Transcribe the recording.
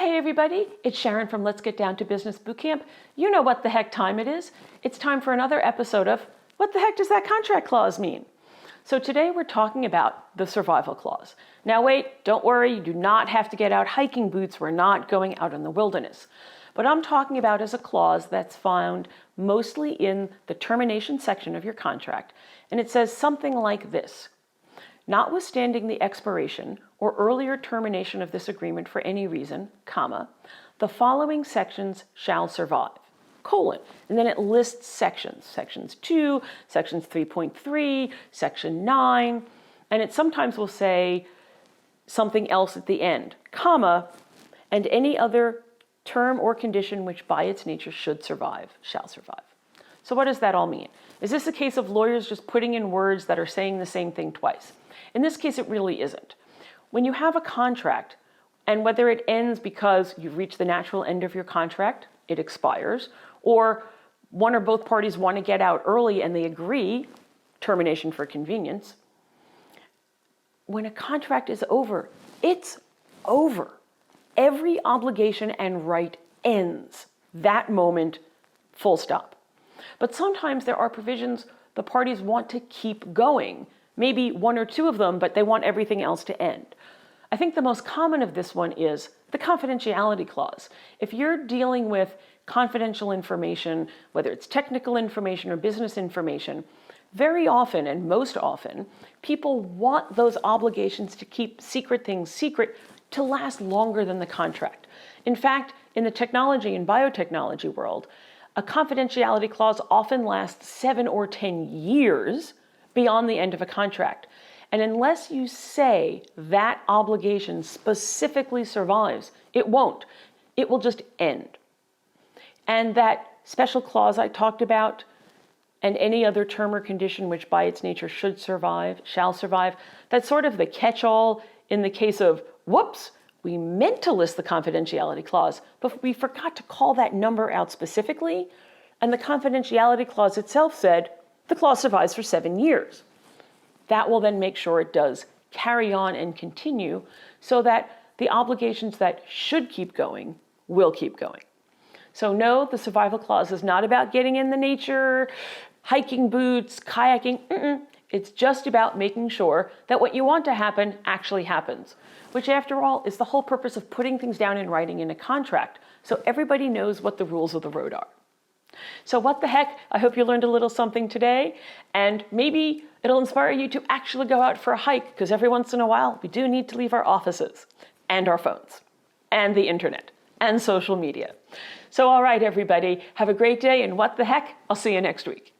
Hey everybody, it's Sharon from Let's Get Down to Business Bootcamp. You know what the heck time it is. It's time for another episode of What the heck does that contract clause mean? So today we're talking about the survival clause. Now wait, don't worry, you do not have to get out hiking boots. We're not going out in the wilderness. What I'm talking about is a clause that's found mostly in the termination section of your contract, and it says something like this. Notwithstanding the expiration or earlier termination of this agreement for any reason, comma, the following sections shall survive, colon, and then it lists sections, sections 2, sections 3.3, section 9, and it sometimes will say something else at the end, comma, and any other term or condition which by its nature should survive, shall survive. So what does that all mean? Is this a case of lawyers just putting in words that are saying the same thing twice? In this case, it really isn't. When you have a contract, and whether it ends because you've reached the natural end of your contract, it expires, or one or both parties want to get out early and they agree, termination for convenience, when a contract is over, it's over. Every obligation and right ends. That moment, full stop. But sometimes there are provisions the parties want to keep going. Maybe one or two of them, but they want everything else to end. I think the most common of this one is the confidentiality clause. If you're dealing with confidential information, whether it's technical information or business information, very often and most often, people want those obligations to keep secret things secret to last longer than the contract. In fact, in the technology and biotechnology world, a confidentiality clause often lasts 7 or 10 years beyond the end of a contract. And unless you say that obligation specifically survives, it won't. It will just end. And that special clause I talked about, and any other term or condition which by its nature should survive, shall survive, that's sort of the catch-all in the case of, whoops, we meant to list the confidentiality clause, but we forgot to call that number out specifically, and the confidentiality clause itself said, the clause survives for 7 years. That will then make sure it does carry on and continue so that the obligations that should keep going will keep going. So no, the survival clause is not about getting in the nature, hiking boots, kayaking. It's just about making sure that what you want to happen actually happens, which after all is the whole purpose of putting things down in writing in a contract so everybody knows what the rules of the road are. So what the heck, I hope you learned a little something today, and maybe it'll inspire you to actually go out for a hike, because every once in a while we do need to leave our offices and our phones and the internet and social media. So all right, everybody, have a great day, and what the heck, I'll see you next week.